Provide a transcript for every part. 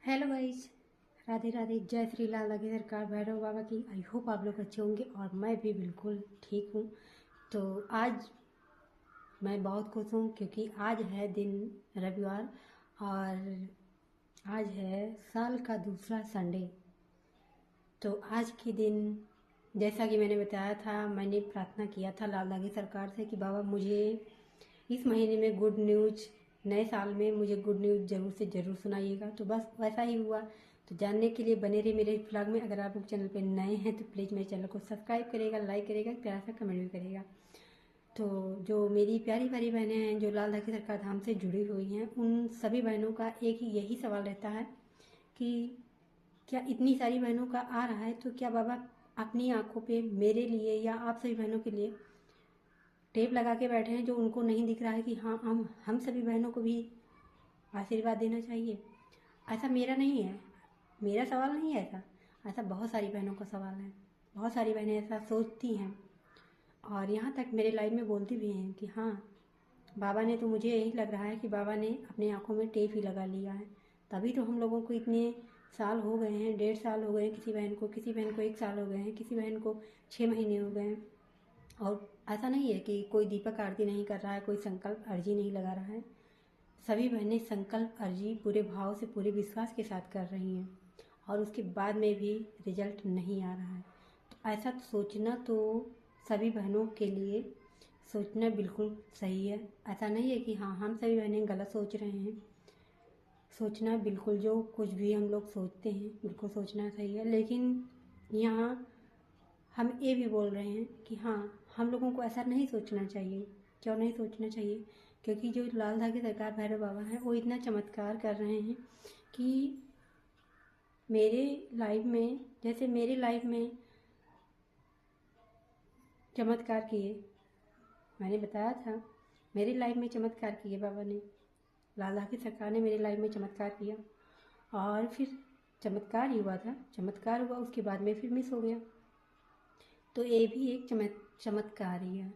Hello guys, Radhe Radhe. जय श्री लाल लगे सरकार भैरव बाबा की। आई होप आप लोग अच्छे होंगे और मैं भी बिल्कुल ठीक हूँ। तो आज मैं बहुत खुश हूँ क्योंकि आज है दिन रविवार और आज है साल का दूसरा संडे। तो आज के दिन जैसा कि मैंने बताया था, मैंने प्रार्थना किया था लाल लागी सरकार से कि बाबा मुझे इस महीने में गुड न्यूज, नए साल में मुझे गुड न्यूज़ ज़रूर से ज़रूर सुनाइएगा। तो बस वैसा ही हुआ। तो जानने के लिए बने रहे मेरे ब्लॉग में। अगर आप लोग चैनल पे नए हैं तो प्लीज़ मेरे चैनल को सब्सक्राइब करेगा, लाइक करेगा, प्यारा सा कमेंट भी करेगा। तो जो मेरी प्यारी प्यारी बहनें हैं जो लाल धागी सरकार धाम से जुड़ी हुई हैं, उन सभी बहनों का एक ही यही सवाल रहता है कि क्या इतनी सारी बहनों का आ रहा है तो क्या बाबा अपनी आंखों पे मेरे लिए या आप सभी बहनों के लिए टेप लगा के बैठे हैं, जो उनको नहीं दिख रहा है कि हाँ हम सभी बहनों को भी आशीर्वाद देना चाहिए। ऐसा मेरा नहीं है, मेरा सवाल नहीं है ऐसा। ऐसा बहुत सारी बहनों का सवाल है। बहुत सारी बहनें ऐसा सोचती हैं और यहाँ तक मेरे लाइफ में बोलती भी हैं कि हाँ बाबा ने, तो मुझे यही लग रहा है कि बाबा ने अपनी आंखों में टेप ही लगा लिया है। तभी तो हम लोगों को इतने साल हो गए हैं, 1.5 साल हो गए हैं किसी बहन को 1 साल हो गए हैं, किसी बहन को 6 महीने हो गए हैं। और ऐसा नहीं है कि कोई दीपक आरती नहीं कर रहा है, कोई संकल्प अर्जी नहीं लगा रहा है। सभी बहनें संकल्प अर्जी पूरे भाव से, पूरे विश्वास के साथ कर रही हैं और उसके बाद में भी रिजल्ट नहीं आ रहा है। तो ऐसा सोचना तो सभी बहनों के लिए सोचना बिल्कुल सही है। ऐसा नहीं है कि हाँ हम सभी बहनें गलत सोच रहे हैं। सोचना बिल्कुल, जो कुछ भी हम लोग सोचते हैं बिल्कुल सोचना सही है। लेकिन यहाँ हम ये भी बोल रहे हैं कि हाँ हम लोगों को ऐसा नहीं सोचना चाहिए। क्यों नहीं सोचना चाहिए? क्योंकि जो लाल धागे सरकार भैरव बाबा हैं वो इतना चमत्कार कर रहे हैं कि मेरे लाइफ में, जैसे मेरे लाइफ में चमत्कार किए, मैंने बताया था मेरी लाइफ में चमत्कार किए बाबा ने। लाल धागे सरकार ने मेरी लाइफ में चमत्कार किया और फिर चमत्कार ही हुआ था। चमत्कार हुआ, उसके बाद में फिर मिस हो गया। तो ये भी एक चमत्कार ही है।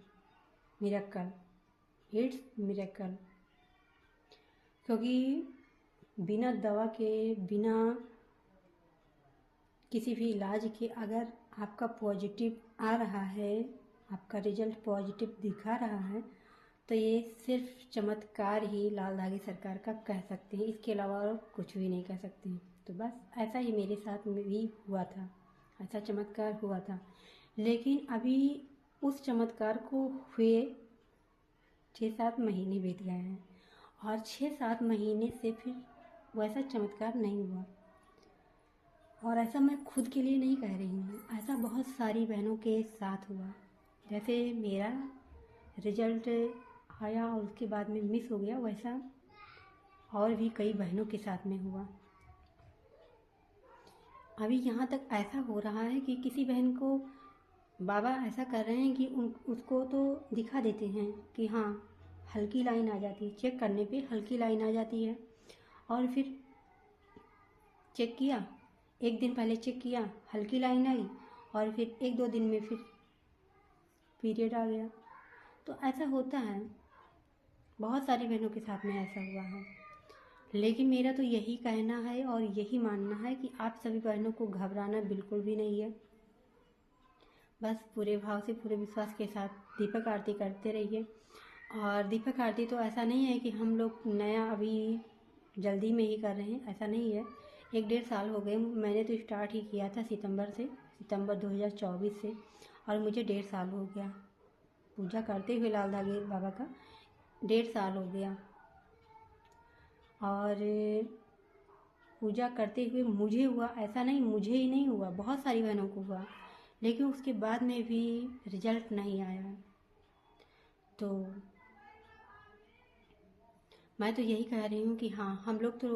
Miracle, it's miracle. क्योंकि बिना दवा के, बिना किसी भी इलाज के अगर आपका पॉजिटिव आ रहा है, आपका रिजल्ट पॉजिटिव दिखा रहा है, तो ये सिर्फ चमत्कार ही लाल धागे सरकार का कह सकते हैं। इसके अलावा और कुछ भी नहीं कह सकते हैं। तो बस ऐसा ही मेरे साथ में भी हुआ था, ऐसा चमत्कार हुआ था। लेकिन अभी उस चमत्कार को हुए 6-7 महीने बीत गए हैं और 6-7 महीने से फिर वैसा चमत्कार नहीं हुआ। और ऐसा मैं खुद के लिए नहीं कह रही हूँ, ऐसा बहुत सारी बहनों के साथ हुआ। जैसे मेरा रिजल्ट आया और उसके बाद में मिस हो गया, वैसा और भी कई बहनों के साथ में हुआ। अभी यहाँ तक ऐसा हो रहा है कि किसी बहन को बाबा ऐसा कर रहे हैं कि उसको तो दिखा देते हैं कि हाँ हल्की लाइन आ जाती है, चेक करने पे हल्की लाइन आ जाती है। और फिर चेक किया, एक दिन पहले चेक किया, हल्की लाइन आई और फिर 1-2 दिन में फिर पीरियड आ गया। तो ऐसा होता है, बहुत सारी बहनों के साथ में ऐसा हुआ है। लेकिन मेरा तो यही कहना है और यही मानना है कि आप सभी बहनों को घबराना बिल्कुल भी नहीं है। बस पूरे भाव से, पूरे विश्वास के साथ दीपक आरती करते रहिए। और दीपक आरती तो ऐसा नहीं है कि हम लोग नया अभी जल्दी में ही कर रहे हैं, ऐसा नहीं है। 1-1.5 साल हो गए। मैंने तो स्टार्ट ही किया था सितंबर 2024 से, और मुझे 1.5 साल हो गया पूजा करते हुए लाल धागे बाबा का। 1.5 साल हो गया और पूजा करते हुए मुझे हुआ, ऐसा नहीं मुझे ही नहीं हुआ, बहुत सारी बहनों को हुआ। लेकिन उसके बाद में भी रिजल्ट नहीं आया। तो मैं तो यही कह रही हूँ कि हाँ हम लोग तो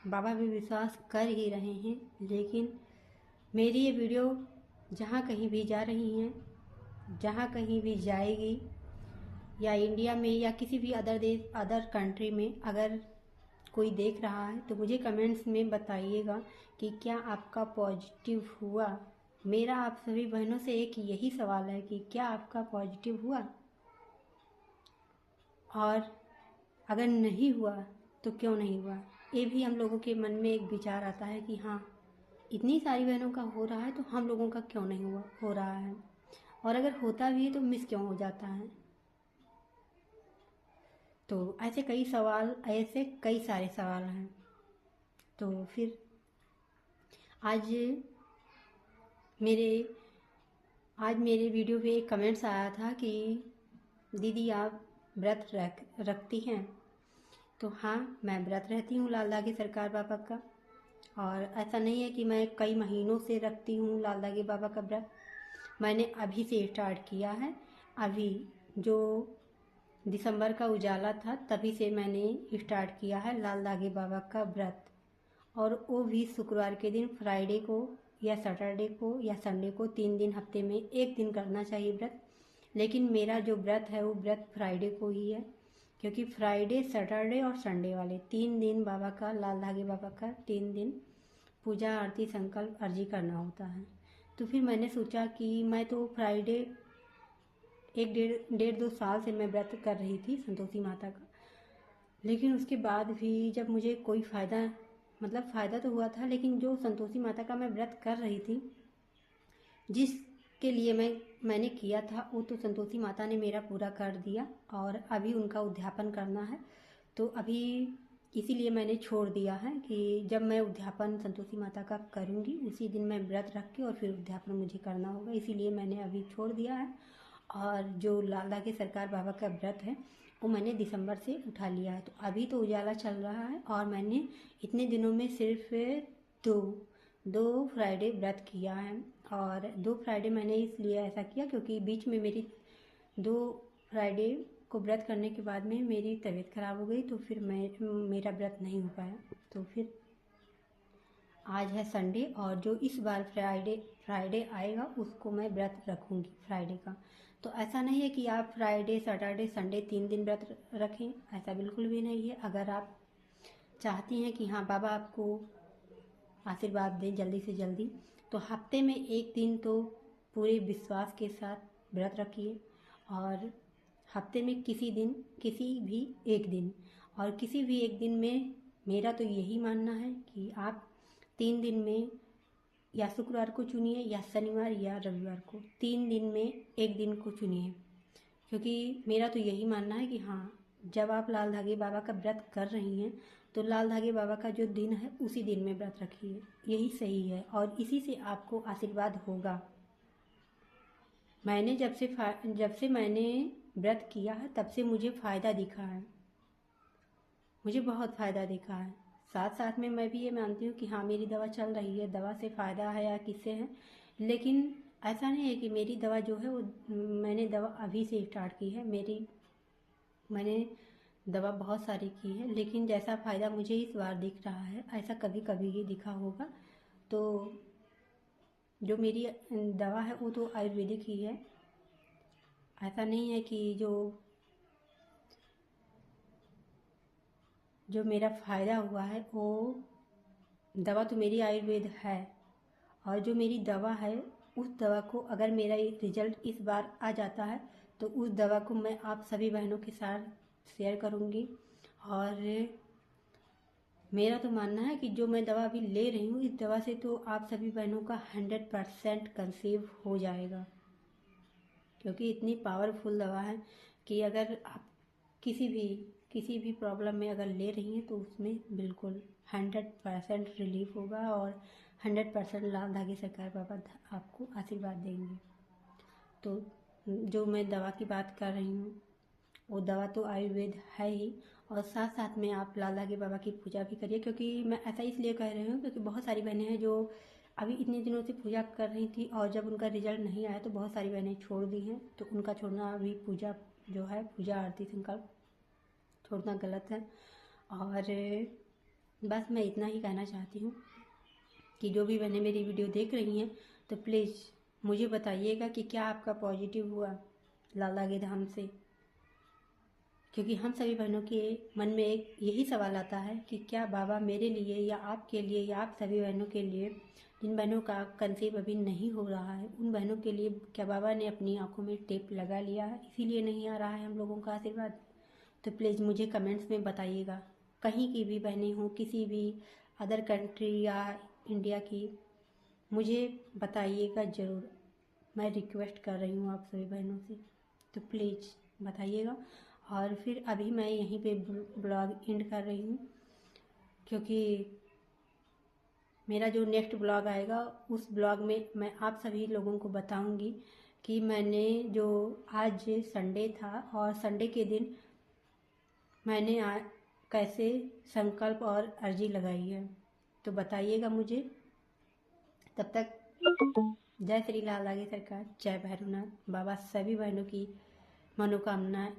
बाबा पे विश्वास कर ही रहे हैं। लेकिन मेरी ये वीडियो जहाँ कहीं भी जा रही हैं, जहाँ कहीं भी जाएगी, या इंडिया में या किसी भी अदर देश, अदर कंट्री में अगर कोई देख रहा है तो मुझे कमेंट्स में बताइएगा कि क्या आपका पॉजिटिव हुआ। मेरा आप सभी बहनों से एक यही सवाल है कि क्या आपका पॉजिटिव हुआ, और अगर नहीं हुआ तो क्यों नहीं हुआ। ये भी हम लोगों के मन में एक विचार आता है कि हाँ, इतनी सारी बहनों का हो रहा है तो हम लोगों का क्यों नहीं हो रहा है, और अगर होता भी है तो मिस क्यों हो जाता है। तो ऐसे कई सारे सवाल हैं। तो फिर आज मेरे आज मेरे वीडियो पे एक कमेंट्स आया था कि दीदी आप व्रत रखती हैं। तो हाँ, मैं व्रत रहती हूँ लाल दागे सरकार बाबा का। और ऐसा नहीं है कि मैं कई महीनों से रखती हूँ लाल दागे बाबा का व्रत। मैंने अभी से स्टार्ट किया है। अभी जो दिसंबर का उजाला था तभी से मैंने स्टार्ट किया है लाल दागे बाबा का व्रत। और वो भी शुक्रवार के दिन, फ्राइडे को या सैटरडे को या संडे को, 3 दिन हफ्ते में 1 दिन करना चाहिए व्रत। लेकिन मेरा जो व्रत है वो व्रत फ्राइडे को ही है, क्योंकि फ्राइडे, सैटरडे और संडे वाले 3 दिन बाबा का, लाल धागे बाबा का 3 दिन पूजा, आरती, संकल्प, अर्जी करना होता है। तो फिर मैंने सोचा कि मैं तो फ्राइडे एक डेढ़ 2 साल से मैं व्रत कर रही थी संतोषी माता का, लेकिन उसके बाद भी जब मुझे कोई फ़ायदा तो हुआ था, लेकिन जो संतोषी माता का मैं व्रत कर रही थी, जिसके लिए मैंने किया था, वो तो संतोषी माता ने मेरा पूरा कर दिया और अभी उनका उद्यापन करना है। तो अभी इसीलिए मैंने छोड़ दिया है कि जब मैं उद्यापन संतोषी माता का करूँगी उसी दिन मैं व्रत रख के और फिर उद्यापन मुझे करना होगा, इसीलिए मैंने अभी छोड़ दिया है। और जो लाल धागे सरकार बाबा का व्रत है वो मैंने दिसंबर से उठा लिया है। तो अभी तो उजाला चल रहा है और मैंने इतने दिनों में सिर्फ दो फ्राइडे व्रत किया है। और 2 फ्राइडे मैंने इसलिए ऐसा किया क्योंकि बीच में मेरी 2 फ्राइडे को व्रत करने के बाद में मेरी तबीयत ख़राब हो गई, तो फिर मेरा व्रत नहीं हो पाया। तो फिर आज है संडे और जो इस बार फ्राइडे आएगा उसको मैं व्रत रखूँगी फ्राइडे का। तो ऐसा नहीं है कि आप फ्राइडे, सैटरडे, संडे 3 दिन व्रत रखें, ऐसा बिल्कुल भी नहीं है। अगर आप चाहती हैं कि हाँ बाबा आपको आशीर्वाद दें जल्दी से जल्दी, तो हफ्ते में 1 दिन तो पूरे विश्वास के साथ व्रत रखिए। और हफ्ते में किसी भी एक दिन, और किसी भी एक दिन में मेरा तो यही मानना है कि आप 3 दिन में या शुक्रवार को चुनिए या शनिवार या रविवार को, 3 दिन में एक दिन को चुनिए। क्योंकि मेरा तो यही मानना है कि हाँ, जब आप लाल धागे बाबा का व्रत कर रही हैं तो लाल धागे बाबा का जो दिन है उसी दिन में व्रत रखिए, यही सही है और इसी से आपको आशीर्वाद होगा। मैंने जब से मैंने व्रत किया है तब से मुझे फ़ायदा दिखा है, मुझे बहुत फ़ायदा दिखा है। साथ साथ में मैं भी ये मानती हूँ कि हाँ मेरी दवा चल रही है, दवा से फ़ायदा है या किससे है, लेकिन ऐसा नहीं है कि मेरी दवा जो है वो, मैंने दवा अभी से स्टार्ट की है। मैंने दवा बहुत सारी की है, लेकिन जैसा फ़ायदा मुझे इस बार दिख रहा है ऐसा कभी कभी ही दिखा होगा। तो जो मेरी दवा है वो तो आयुर्वेदिक ही है। ऐसा नहीं है कि जो मेरा फ़ायदा हुआ है वो दवा तो मेरी आयुर्वेद है, और जो मेरी दवा है उस दवा को अगर मेरा रिजल्ट इस बार आ जाता है तो उस दवा को मैं आप सभी बहनों के साथ शेयर करूँगी। और मेरा तो मानना है कि जो मैं दवा अभी ले रही हूँ, इस दवा से तो आप सभी बहनों का 100% कंसीव हो जाएगा, क्योंकि इतनी पावरफुल दवा है कि अगर आप किसी भी प्रॉब्लम में अगर ले रही हैं तो उसमें बिल्कुल 100% रिलीफ होगा और 100% लाल धागे सरकार बाबा आपको आशीर्वाद देंगे। तो जो मैं दवा की बात कर रही हूँ वो दवा तो आयुर्वेद है ही, और साथ साथ में आप लाल धागे बाबा की पूजा भी करिए। क्योंकि मैं ऐसा इसलिए कह रही हूँ क्योंकि बहुत सारी बहनें हैं जो अभी इतने दिनों से पूजा कर रही थी और जब उनका रिजल्ट नहीं आया तो बहुत सारी बहनें छोड़ दी हैं। तो उनका छोड़ना अभी पूजा जो है, पूजा, आरती, संकल्प छोड़ना गलत है। और बस मैं इतना ही कहना चाहती हूँ कि जो भी बहनें मेरी वीडियो देख रही हैं तो प्लीज़ मुझे बताइएगा कि क्या आपका पॉजिटिव हुआ लाल धागे धाम से। क्योंकि हम सभी बहनों के मन में एक यही सवाल आता है कि क्या बाबा मेरे लिए या आपके लिए या आप सभी बहनों के लिए, जिन बहनों का कंसीव अभी नहीं हो रहा है, उन बहनों के लिए क्या बाबा ने अपनी आंखों में टेप लगा लिया है, इसीलिए नहीं आ रहा है हम लोगों का आशीर्वाद। तो प्लीज़ मुझे कमेंट्स में बताइएगा। कहीं की भी बहनें हों, किसी भी अदर कंट्री या इंडिया की, मुझे बताइएगा ज़रूर। मैं रिक्वेस्ट कर रही हूँ आप सभी बहनों से, तो प्लीज़ बताइएगा। और फिर अभी मैं यहीं पे ब्लॉग एंड कर रही हूँ, क्योंकि मेरा जो नेक्स्ट ब्लॉग आएगा उस ब्लॉग में मैं आप सभी लोगों को बताऊंगी कि मैंने जो आज संडे था और संडे के दिन मैंने कैसे संकल्प और अर्जी लगाई है, तो बताइएगा मुझे। तब तक जय श्री लाल आगे सरकार, जय भैरवनाथ बाबा सभी बहनों की मनोकामना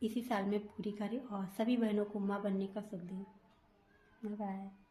इसी साल में पूरी करे और सभी बहनों को माँ बनने का सुख दें। Bye bye.